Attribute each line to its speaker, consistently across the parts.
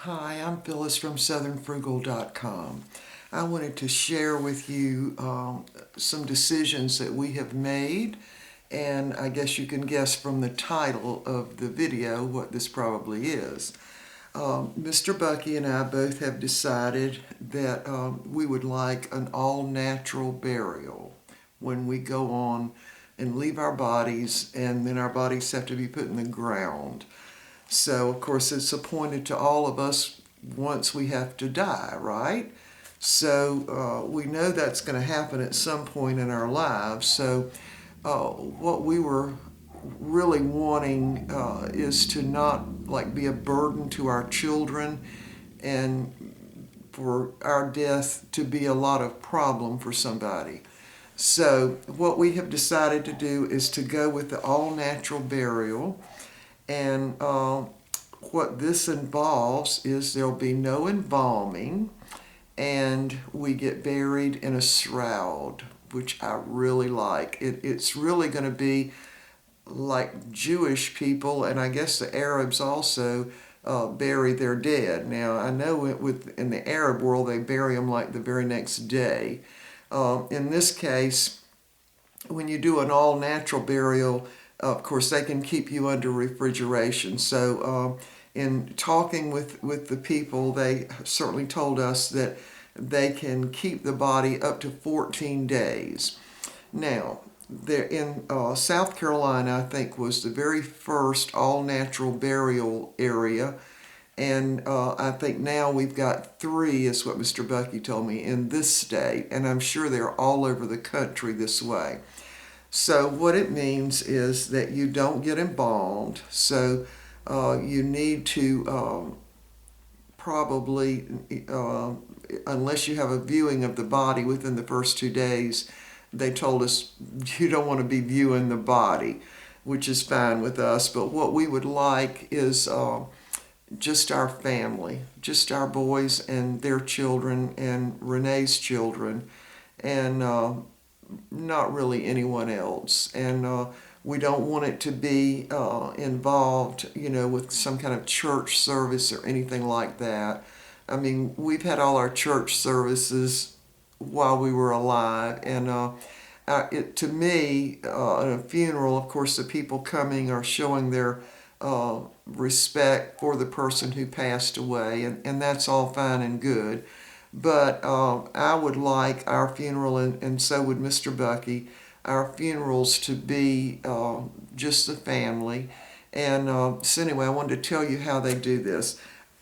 Speaker 1: Hi, I'm Phyllis from SouthernFrugal.com. I wanted to share with you some decisions that we have made, and I guess you can guess from the title of the video what this probably is. Mr. Bucky and I both have decided that we would like an all-natural burial when we go on and leave our bodies, and then our bodies have to be put in the ground. So, of course, it's appointed to all of us once we have to die, right? So, we know that's going to happen at some point in our lives. So, what we were really wanting is to not be a burden to our children, and for our death to be a lot of problem for somebody. So, what we have decided to do is to go with the all natural burial. And what this involves is there'll be no embalming, and we get buried in a shroud, which I really like. It's really going to be like Jewish people, and I guess the Arabs also bury their dead. Now, I know in the Arab world they bury them like the very next day. In this case, when you do an all-natural burial, of course, they can keep you under refrigeration. So, in talking with the people, they certainly told us that they can keep the body up to 14 days. Now, there in South Carolina, I think, was the very first all-natural burial area. And I think now we've got 3, is what Mr. Bucky told me, in this state. And I'm sure they're all over the country this way. So what it means is that you don't get embalmed. So you need to probably, unless you have a viewing of the body within the first 2 days, they told us you don't want to be viewing the body, which is fine with us. But what we would like is just our family, just our boys and their children and Renee's children, and not really anyone else. And we don't want it to be involved, with some kind of church service or anything like that. I mean, we've had all our church services while we were alive, and to me, in a funeral, of course, the people coming are showing their respect for the person who passed away, and that's all fine and good. But I would like our funeral, and so would Mr. Bucky, our funerals to be just the family. And so anyway, I wanted to tell you how they do this.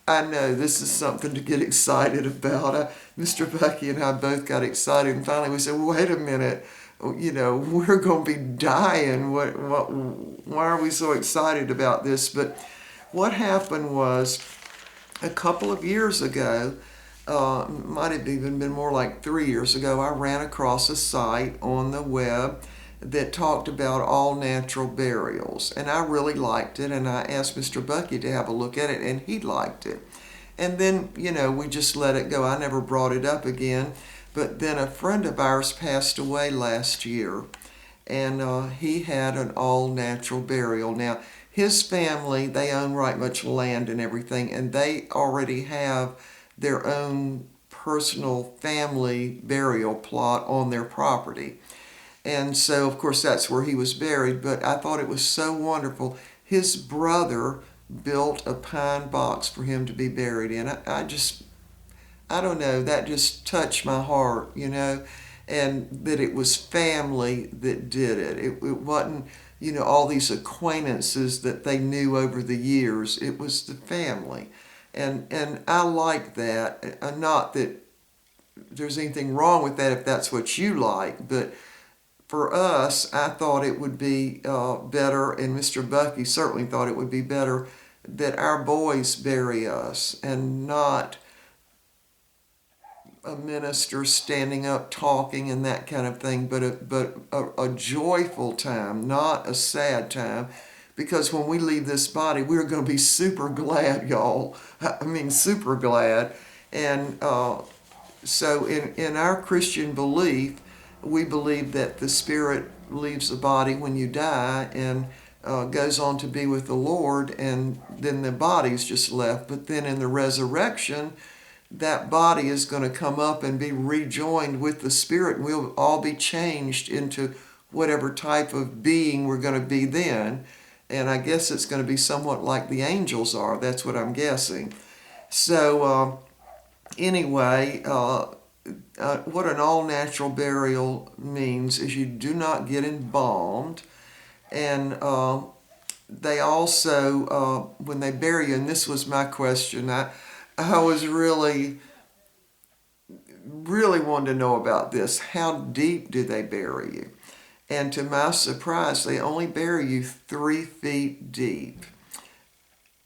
Speaker 1: I know this is something to get excited about. Mr. Bucky and I both got excited, and finally we said, well, wait a minute, we're going to be dying. Why are we so excited about this? But what happened was, a couple of years ago, might have even been more like 3 years ago, I ran across a site on the web that talked about all natural burials. And I really liked it, and I asked Mr. Bucky to have a look at it, and he liked it. And then, we just let it go. I never brought it up again. But then a friend of ours passed away last year, and he had an all natural burial. Now, his family, they own right much land and everything, and they already have their own personal family burial plot on their property. And so, of course, that's where he was buried. But I thought it was so wonderful. His brother built a pine box for him to be buried in. I don't know, that just touched my heart, and that it was family that did it. It wasn't, all these acquaintances that they knew over the years. It was the family. And I like that. Not that there's anything wrong with that if that's what you like, but for us, I thought it would be better, and Mr. Bucky certainly thought it would be better, that our boys bury us, and not a minister standing up talking and that kind of thing, but a joyful time, not a sad time. Because when we leave this body, we're going to be super glad, y'all. I mean, super glad. And so in our Christian belief, we believe that the spirit leaves the body when you die, and goes on to be with the Lord, and then the body's just left. But then in the resurrection, that body is going to come up and be rejoined with the Spirit. We'll all be changed into whatever type of being we're going to be then. And I guess it's going to be somewhat like the angels are. That's what I'm guessing. So anyway, what an all-natural burial means is you do not get embalmed. And they also, when they bury you, and this was my question, I was really wanted to know about this. How deep do they bury you? And to my surprise, they only bury you 3 feet deep.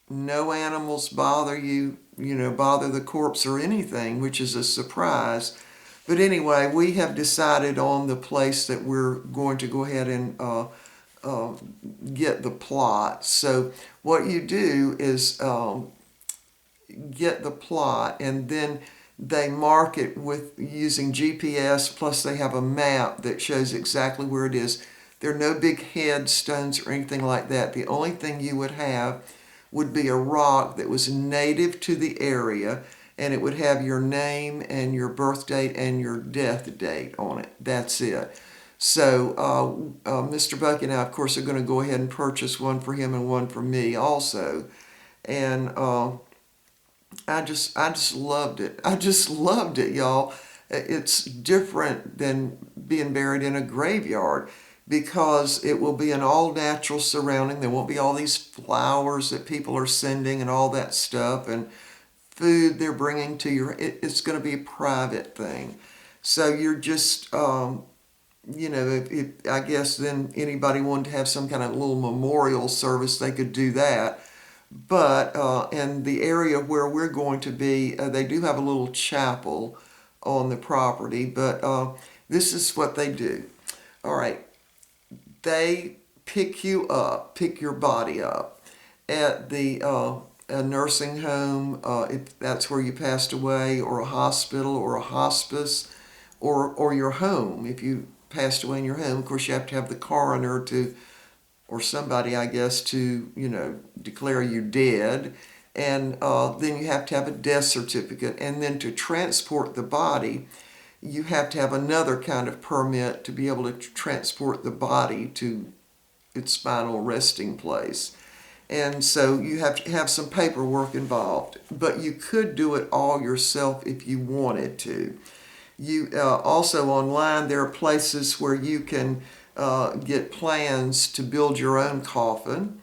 Speaker 1: No animals bother you, bother the corpse or anything, which is a surprise. But anyway, we have decided on the place that we're going to go ahead and get the plot. So what you do is get the plot, and then they mark it with using GPS, plus they have a map that shows exactly where it is. There are no big headstones or anything like that. The only thing you would have would be a rock that was native to the area, and it would have your name and your birth date and your death date on it. That's it. So Mr. Bucky and I, of course, are going to go ahead and purchase one for him and one for me also. And I just loved it. I just loved it, y'all. It's different than being buried in a graveyard because it will be an all-natural surrounding. There won't be all these flowers that people are sending and all that stuff and food they're bringing to your... It's going to be a private thing. So you're just... if I guess then anybody wanted to have some kind of little memorial service, they could do that. But in the area where we're going to be, they do have a little chapel on the property, but this is what they do. All right, they pick your body up at the a nursing home, if that's where you passed away, or a hospital, or a hospice, or your home. If you passed away in your home, of course you have to have the coroner to, or somebody, I guess, to, declare you dead. And then you have to have a death certificate. And then to transport the body, you have to have another kind of permit to be able to transport the body to its final resting place. And so you have to have some paperwork involved. But you could do it all yourself if you wanted to. You also online, there are places where you can get plans to build your own coffin.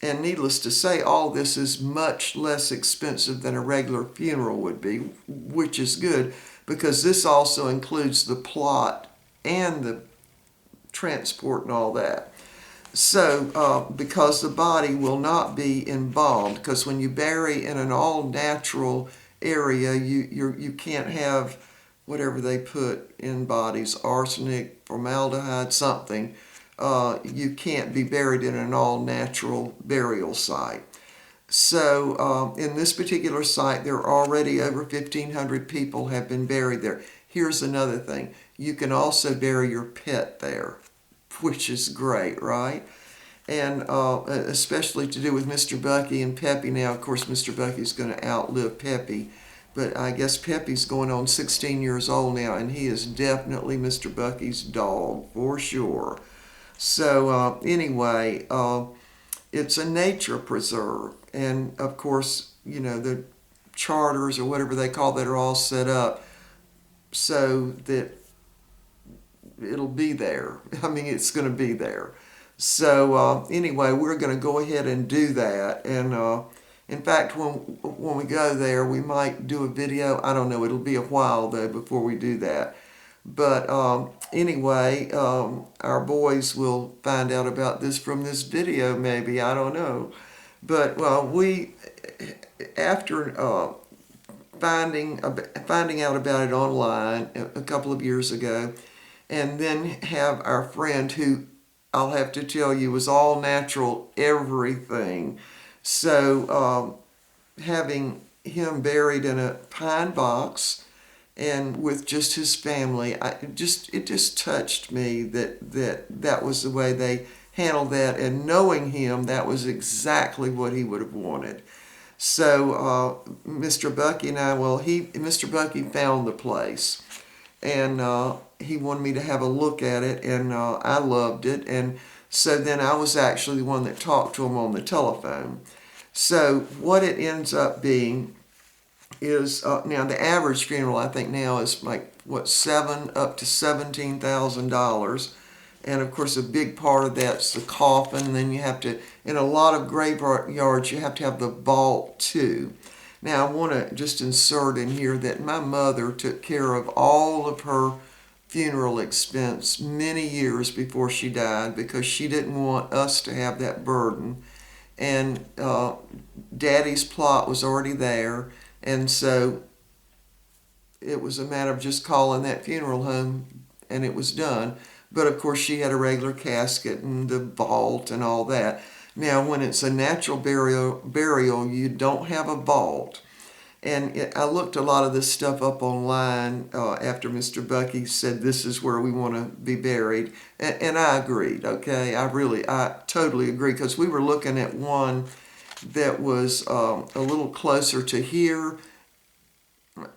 Speaker 1: And needless to say, all this is much less expensive than a regular funeral would be, which is good because this also includes the plot and the transport and all that. So, because the body will not be embalmed, because when you bury in an all-natural area, you can't have whatever they put in bodies, arsenic, formaldehyde, something. You can't be buried in an all-natural burial site. So in this particular site, there are already over 1,500 people have been buried there. Here's another thing. You can also bury your pet there, which is great, right? And especially to do with Mr. Bucky and Peppy now. Of course, Mr. Bucky's going to outlive Peppy. But I guess Peppy's going on 16 years old now, and he is definitely Mr. Bucky's dog, for sure. So anyway, it's a nature preserve. And, of course, the charters or whatever they call that are all set up so that it'll be there. I mean, it's going to be there. So anyway, we're going to go ahead and do that. And in fact, when we go there, we might do a video. I don't know. It'll be a while, though, before we do that. But anyway, our boys will find out about this from this video, maybe. I don't know. But we, after finding out about it online a couple of years ago, and then have our friend who, I'll have to tell you, was all natural everything. So having him buried in a pine box and with just his family, it just touched me that was the way they handle that, and knowing him, that was exactly what he would have wanted. So Mr. Bucky and I, Mr. Bucky found the place, and he wanted me to have a look at it, and I loved it. And so then I was actually the one that talked to him on the telephone. So what it ends up being is now the average funeral I think now is like what, seven up to $17,000. And of course, a big part of that's the coffin. Then you have to, in a lot of graveyards, you have to have the vault too. Now, I want to just insert in here that my mother took care of all of her funeral expense many years before she died because she didn't want us to have that burden. And Daddy's plot was already there. And so it was a matter of just calling that funeral home and it was done. But of course, she had a regular casket and the vault and all that. Now, when it's a natural burial, you don't have a vault. And I looked a lot of this stuff up online after Mr. Bucky said this is where we want to be buried. And I agreed, okay? I totally agree, because we were looking at one that was a little closer to here.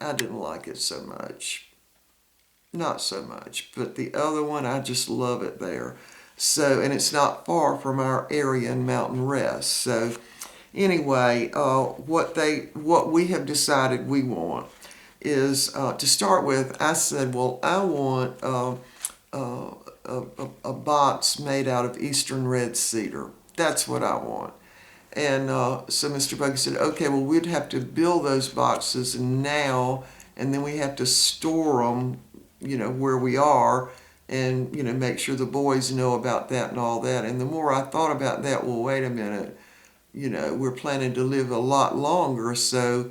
Speaker 1: I didn't like it so much. Not so much. But the other one, I just love it there. So, and it's not far from our area in Mountain Rest. So, anyway, what we have decided we want is to start with. I said, well, I want a box made out of Eastern red cedar. That's what I want. And so Mr. Bucky said, okay, well, we'd have to build those boxes now, and then we have to store them, where we are, and, make sure the boys know about that and all that. And the more I thought about that, well, wait a minute, we're planning to live a lot longer, so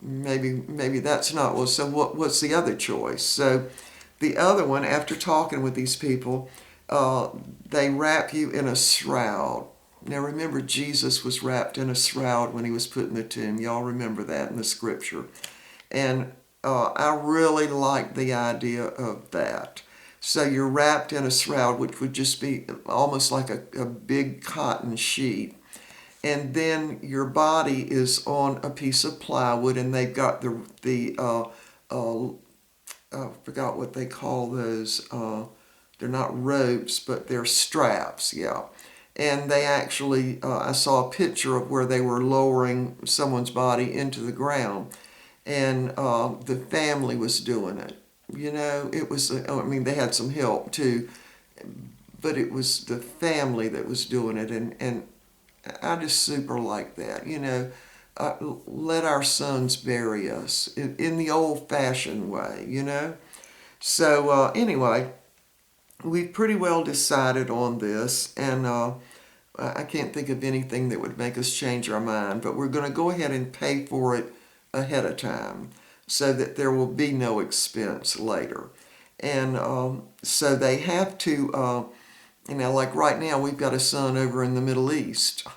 Speaker 1: maybe that's not, well, so what's the other choice? So the other one, after talking with these people, they wrap you in a shroud. Now remember, Jesus was wrapped in a shroud when he was put in the tomb. Y'all remember that in the scripture. And I really like the idea of that. So you're wrapped in a shroud, which would just be almost like a big cotton sheet. And then your body is on a piece of plywood, and they've got I forgot what they call those. They're not ropes, but they're straps, yeah. And they actually, I saw a picture of where they were lowering someone's body into the ground. And the family was doing it. It was, they had some help too. But it was the family that was doing it. And I just super like that. Let our sons bury us in the old-fashioned way, So anyway, we've pretty well decided on this, and I can't think of anything that would make us change our mind, but we're going to go ahead and pay for it ahead of time so that there will be no expense later. And so they have to, like right now we've got a son over in the Middle East,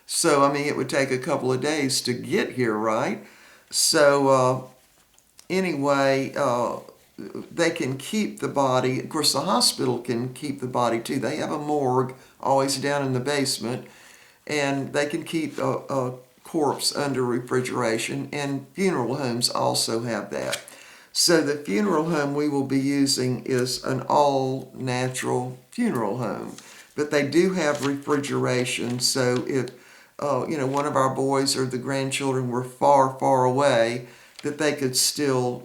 Speaker 1: so it would take a couple of days to get here, right? So anyway, they can keep the body. Of course, the hospital can keep the body too. They have a morgue always down in the basement, and they can keep a corpse under refrigeration, and funeral homes also have that. So the funeral home we will be using is an all-natural funeral home, but they do have refrigeration, so if one of our boys or the grandchildren were far, far away, that they could still,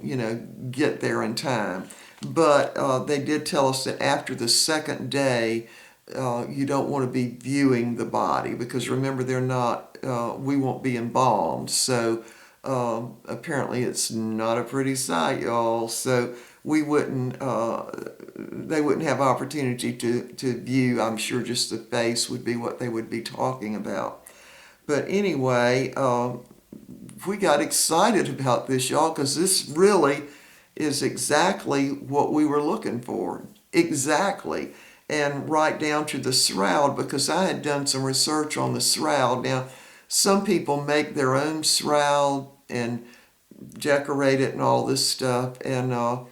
Speaker 1: get there in time. But they did tell us that after the second day, you don't want to be viewing the body, because remember, we won't be embalmed. So apparently it's not a pretty sight, y'all. So they wouldn't have opportunity to view. I'm sure just the face would be what they would be talking about. But anyway, we got excited about this, y'all, because this really is exactly what we were looking for. Exactly. And right down to the shroud, because I had done some research on the shroud. Now, some people make their own shroud and decorate it and all this stuff, and I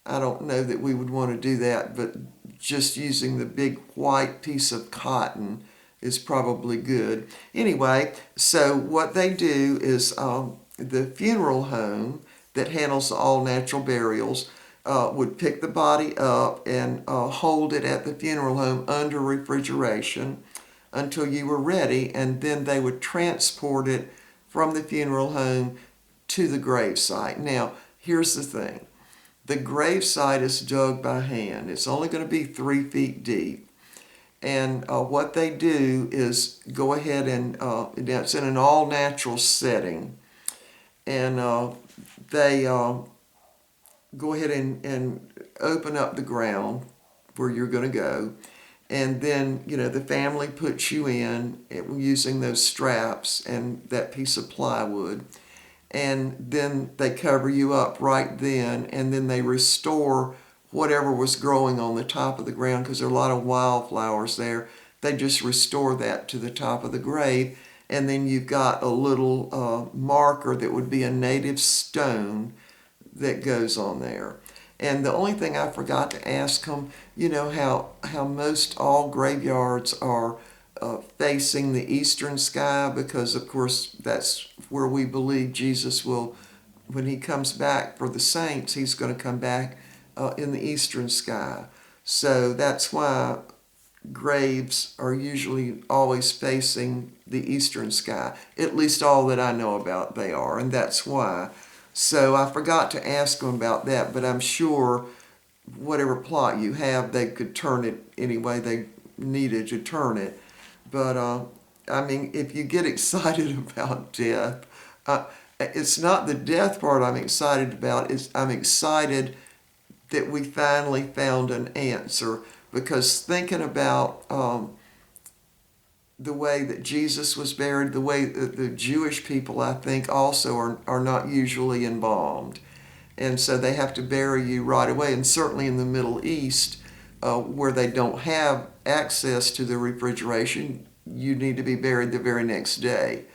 Speaker 1: don't know that we would want to do that, but just using the big white piece of cotton is probably good. Anyway, so what they do is the funeral home that handles all natural burials would pick the body up and hold it at the funeral home under refrigeration until you were ready, and then they would transport it from the funeral home to the gravesite. Now, here's the thing. The gravesite is dug by hand. It's only going to be 3 feet deep. And what they do is go ahead and it's in an all-natural setting. And they go ahead and open up the ground where you're going to go. And then, the family puts you in using those straps and that piece of plywood. And then they cover you up right then, and then they restore whatever was growing on the top of the ground, because there are a lot of wildflowers there. They just restore that to the top of the grave, and then you've got a little marker that would be a native stone that goes on there. And the only thing I forgot to ask them, how most all graveyards are facing the eastern sky, because of course that's where we believe Jesus will, when he comes back for the saints, he's going to come back in the eastern sky. So that's why graves are usually always facing the eastern sky. At least all that I know about they are, and that's why. So I forgot to ask them about that, but I'm sure whatever plot you have, they could turn it any way they needed to turn it. But if you get excited about death, it's not the death part I'm excited about. I'm excited that we finally found an answer, because thinking about the way that Jesus was buried, the way that the Jewish people, I think, also are not usually embalmed. And so they have to bury you right away. And certainly in the Middle East, where they don't have access to the refrigeration, you need to be buried the very next day.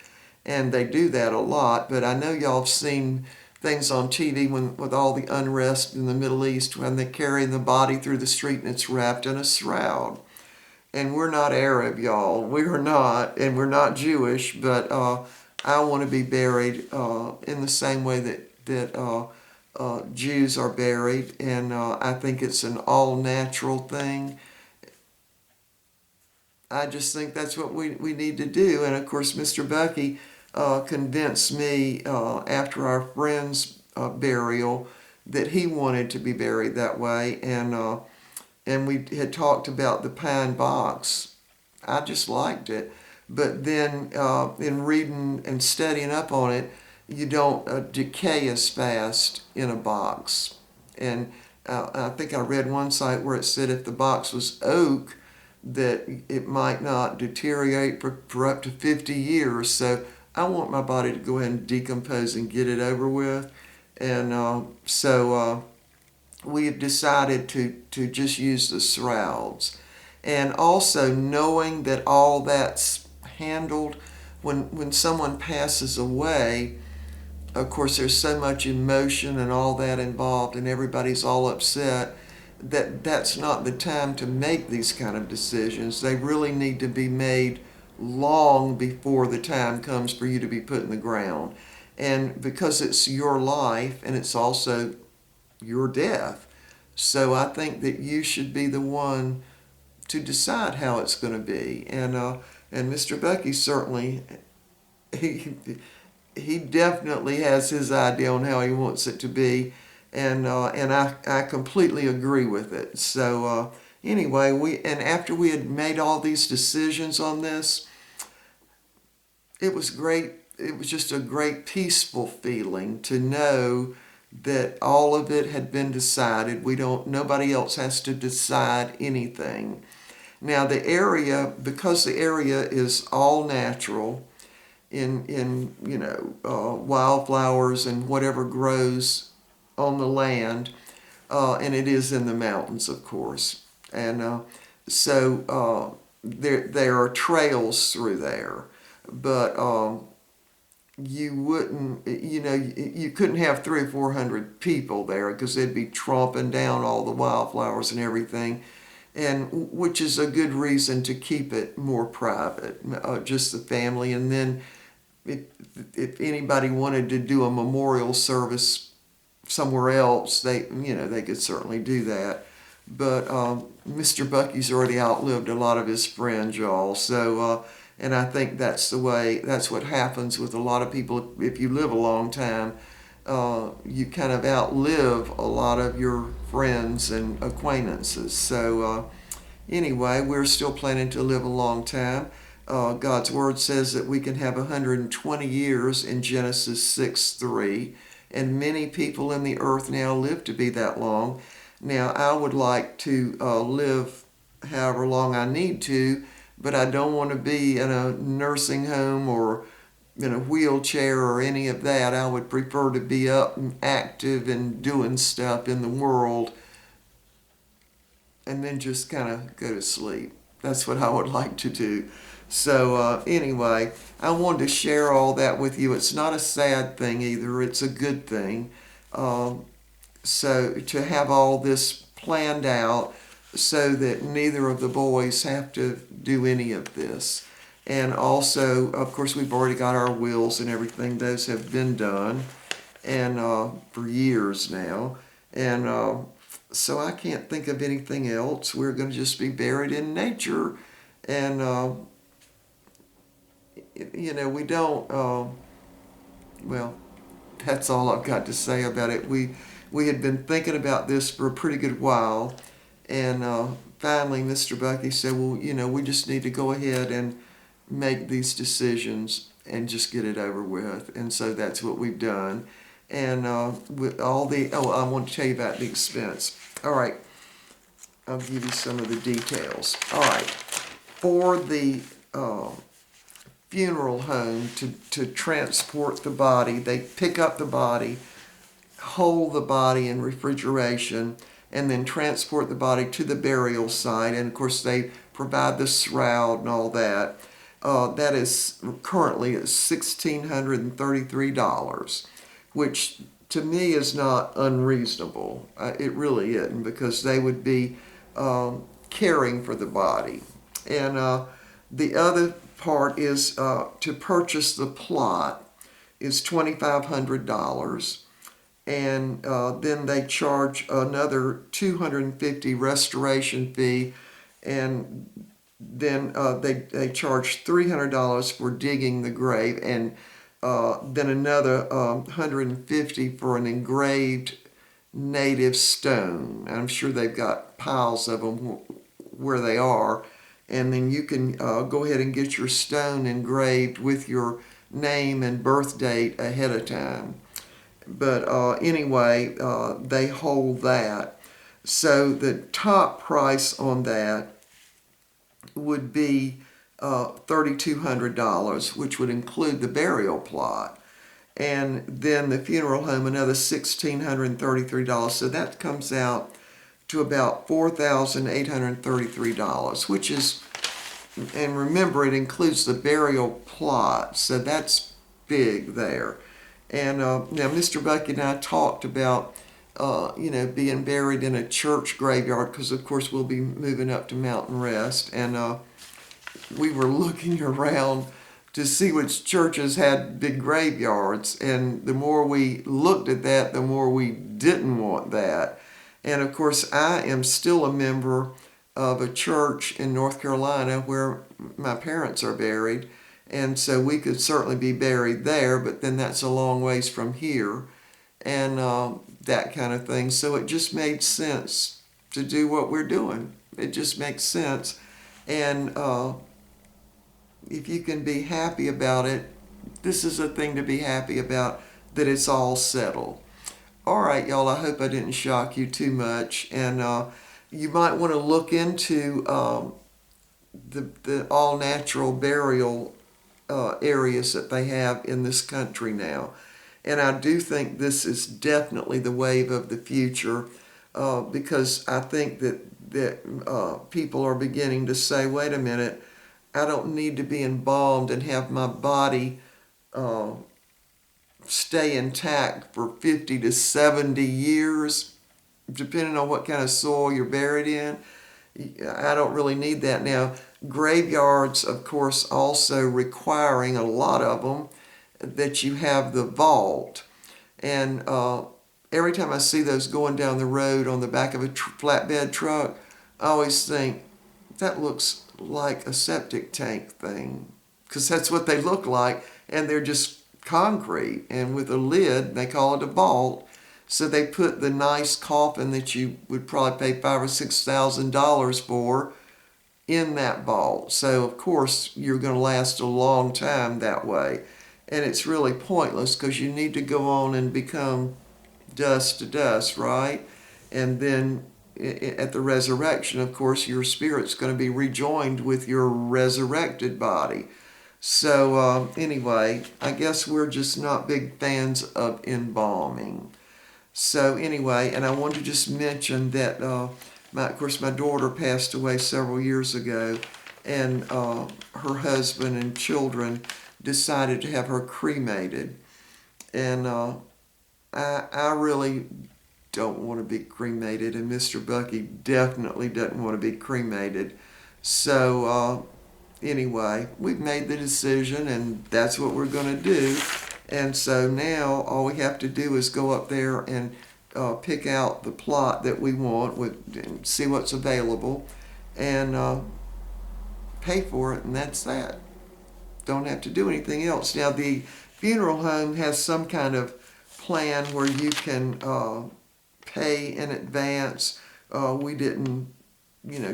Speaker 1: And they do that a lot. But I know y'all have seen things on TV with all the unrest in the Middle East, when they carry the body through the street and it's wrapped in a shroud. And we're not Arab, y'all. We are not, and we're not Jewish, but I want to be buried in the same way that Jews are buried, and I think it's an all-natural thing. I just think that's what we need to do. And of course, Mr. Bucky convinced me after our friend's burial that he wanted to be buried that way, and we had talked about the pine box. I just liked it. But then in reading and studying up on it, you don't decay as fast in a box. And I think I read one site where it said if the box was oak, that it might not deteriorate for up to 50 years. So I want my body to go ahead and decompose and get it over with. And so we have decided to just use the shrouds. And also knowing that all that's handled, when someone passes away, of course there's so much emotion and all that involved, and everybody's all upset, that's not the time to make these kind of decisions. They really need to be made long before the time comes for you to be put in the ground. And because it's your life and it's also your death. So I think that you should be the one to decide how it's going to be. And Mr. Bucky certainly, he definitely has his idea on how he wants it to be. And I completely agree with it. So anyway, after we had made all these decisions on this, it was great. It was just a great peaceful feeling to know that all of it had been decided. Nobody else has to decide anything. Now the area, because the area is all natural in wildflowers and whatever grows on the land, and it is in the mountains, of course. And so there are trails through there, but you wouldn't, you couldn't have 300 or 400 people there, because they'd be tromping down all the wildflowers and everything. and which is a good reason to keep it more private, just the family. And then if, if anybody wanted to do a memorial service somewhere else, they could certainly do that. But Mr. Bucky's already outlived a lot of his friends, y'all. So, and I think that's what happens with a lot of people. If you live a long time, you kind of outlive a lot of your friends and acquaintances. So, anyway, we're still planning to live a long time. God's Word says that we can have 120 years in Genesis 6:3, and many people in the earth now live to be that long. Now, I would like to live however long I need to, but I don't want to be in a nursing home or in a wheelchair or any of that. I would prefer to be up and active and doing stuff in the world and then just kind of go to sleep. That's what I would like to do. So anyway, I wanted to share all that with you. It's not a sad thing either. It's a good thing. So to have all this planned out so that neither of the boys have to do any of this. And also, of course, we've already got our wills and everything. Those have been done and for years now. And so I can't think of anything else. We're going to just be buried in nature. And, we don't, well, that's all I've got to say about it. We had been thinking about this for a pretty good while. And finally, Mr. Bucky said, well, we just need to go ahead and make these decisions and just get it over with. And so that's what we've done. And with all I want to tell you about the expense. All right, I'll give you some of the details. All right, for the funeral home to transport the body, they pick up the body, hold the body in refrigeration, and then transport the body to the burial site. And of course, they provide the shroud and all that. That is currently at $1,633, which to me is not unreasonable. It really isn't, because they would be caring for the body. And the other part is to purchase the plot is $2,500. And then they charge another $250 restoration fee, and then they charge $300 for digging the grave, and then another $150 for an engraved native stone. I'm sure they've got piles of them where they are, and then you can go ahead and get your stone engraved with your name and birth date ahead of time. But anyway, they hold that. So the top price on that would be $3,200, which would include the burial plot. And then the funeral home, another $1,633. So that comes out to about $4,833, which is, and remember, it includes the burial plot. So that's big there. And now Mr. Bucky and I talked about, being buried in a church graveyard, because of course we'll be moving up to Mountain Rest. And we were looking around to see which churches had big graveyards. And the more we looked at that, the more we didn't want that. And of course, I am still a member of a church in North Carolina where my parents are buried. And so we could certainly be buried there, but then that's a long ways from here, and that kind of thing. So it just made sense to do what we're doing. It just makes sense. And if you can be happy about it, this is a thing to be happy about, that it's all settled. All right, y'all, I hope I didn't shock you too much. And you might want to look into the all-natural burial areas that they have in this country now. And I do think this is definitely the wave of the future, because I think that people are beginning to say, wait a minute, I don't need to be embalmed and have my body stay intact for 50 to 70 years, depending on what kind of soil you're buried in. I don't really need that now. Graveyards, of course, also requiring a lot of them that you have the vault. And every time I see those going down the road on the back of a flatbed truck, I always think, that looks like a septic tank thing, because that's what they look like, and they're just concrete and with a lid. They call it a vault. So they put the nice coffin that you would probably pay $5,000 or $6,000 for in that vault. So of course you're going to last a long time that way, and it's really pointless because you need to go on and become dust to dust, right? And then at the resurrection, of course, your spirit's going to be rejoined with your resurrected body. So anyway, I guess we're just not big fans of embalming. So anyway, and I want to just mention that, of course, my daughter passed away several years ago, and her husband and children decided to have her cremated. And I really don't want to be cremated, and Mr. Bucky definitely doesn't want to be cremated. So anyway, we've made the decision, and that's what we're going to do. And so now all we have to do is go up there and pick out the plot that we want, and see what's available, and pay for it, and that's that. Don't have to do anything else. Now, the funeral home has some kind of plan where you can pay in advance. We didn't,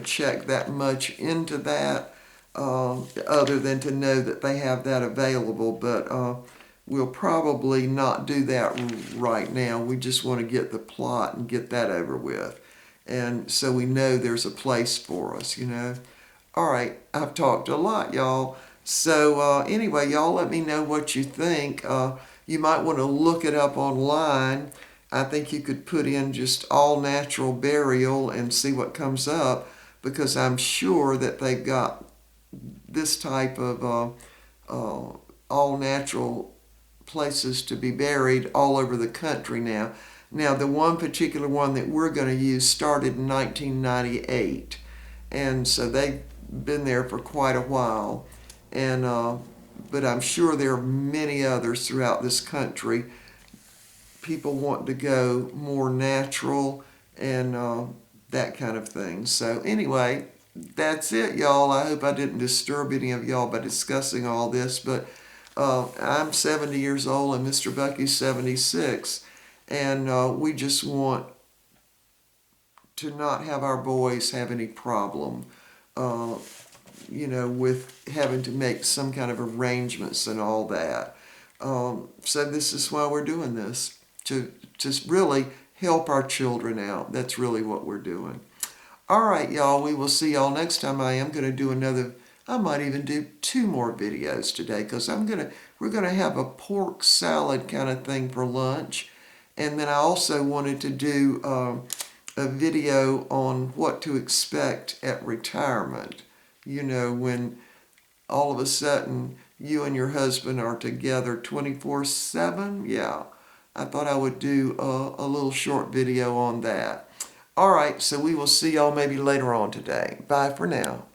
Speaker 1: check that much into that, other than to know that they have that available. But we'll probably not do that right now. We just want to get the plot and get that over with. And so we know there's a place for us, All right, I've talked a lot, y'all. So anyway, y'all let me know what you think. You might want to look it up online. I think you could put in just all natural burial and see what comes up, because I'm sure that they've got this type of all natural places to be buried all over the country now. Now, the one particular one that we're going to use started in 1998, and so they've been there for quite a while. And but I'm sure there are many others throughout this country. People want to go more natural and that kind of thing. So anyway, that's it, y'all. I hope I didn't disturb any of y'all by discussing all this, but I'm 70 years old and Mr. Bucky's 76, and we just want to not have our boys have any problem, with having to make some kind of arrangements and all that. So this is why we're doing this, to really help our children out. That's really what we're doing. All right, y'all, we will see y'all next time. I am going to do I might even do 2 more videos today, because we're going to have a pork salad kind of thing for lunch. And then I also wanted to do a video on what to expect at retirement. When all of a sudden you and your husband are together 24/7. Yeah, I thought I would do a little short video on that. All right, so we will see y'all maybe later on today. Bye for now.